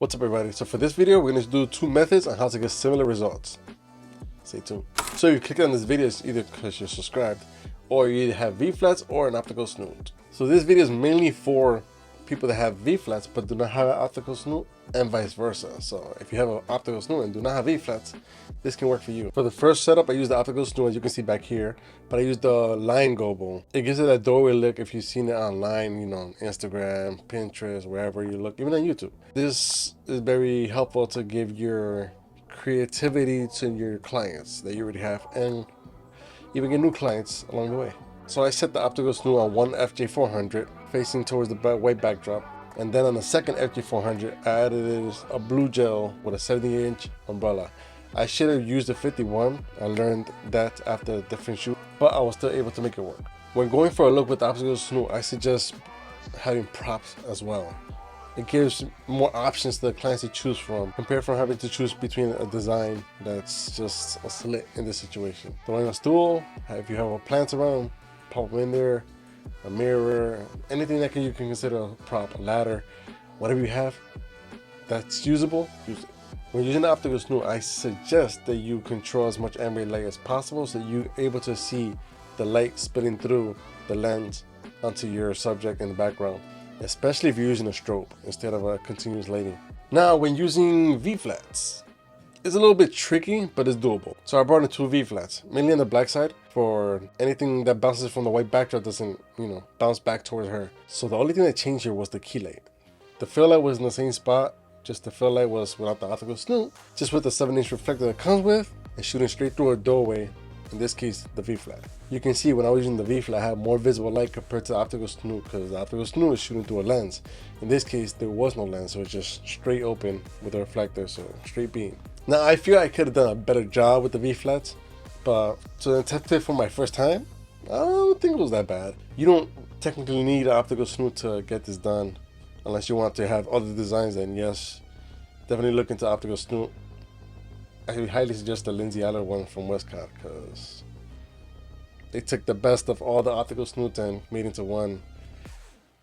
What's up everybody? So for this video, we're going to do two methods on how to get similar results. Stay tuned. So if you click on this video, it's either because you're subscribed or you either have V-flats or an optical snoot. So this video is mainly for people that have V-flats but do not have an optical snoot and vice versa. So if you have an optical snoot and do not have V-flats, this can work for you. For the first setup, I use the optical snoot, as you can see back here, but I use the line gobo. It gives it a doorway look if you've seen it online, you know, on Instagram, Pinterest, wherever you look, even on YouTube. This is very helpful to give your creativity to your clients that you already have and even get new clients along the way. So I set the optical snoot on one FJ400 facing towards the white backdrop, and then on the second FJ400 I added a blue gel with a 70-inch umbrella. I should have used a 51. I learned that after a different shoot, but I was still able to make it work. When going for a look with the optical snoot, I suggest having props as well. It gives more options to the clients to choose from, compared from having to choose between a design that's just a slit in this situation. Throwing a stool, if you have a plant around, pop them in there, a mirror, anything that you can consider a prop, a ladder, whatever you have that's usable, use it. When using the optical snoot, I suggest that you control as much ambient light as possible so you're able to see the light spilling through the lens onto your subject in the background, especially if you're using a strobe instead of a continuous lighting. Now, when using V-flats, it's a little bit tricky, but it's doable. So I brought in two V-flats, mainly on the black side, for anything that bounces from the white backdrop doesn't, bounce back towards her. So the only thing that changed here was the key light. The fill light was in the same spot, just the fill light was without the optical snoot, just with the 7-inch reflector that comes with, and shooting straight through a doorway, in this case, the V-flat. You can see when I was using the V-flat, I had more visible light compared to the optical snoot, because the optical snoot is shooting through a lens. In this case, there was no lens, so it's just straight open with a reflector, so straight beam. Now, I feel I could have done a better job with the V-flats, but to test it for my first time, I don't think it was that bad. You don't technically need an optical snoot to get this done, unless you want to have other designs. Then yes, definitely look into optical snoot. I highly suggest the Lindsay Aller one from Westcott, because they took the best of all the optical snoots and made into one.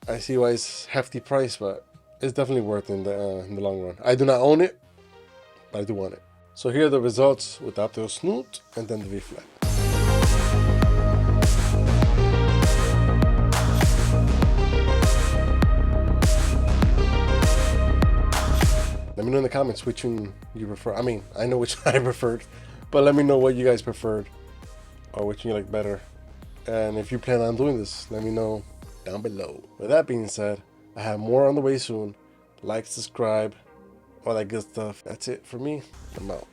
I see why it's hefty price, but it's definitely worth it in the long run. I do not own it, but I do want it. So here are the results with the optical snoot and then the V-flat. Let me know in the comments which one you prefer. I mean, I know which one I preferred, but let me know what you guys preferred or which one you like better. And if you plan on doing this, let me know down below. With that being said, I have more on the way soon. Like, subscribe, all that good stuff. That's it for me. I'm out.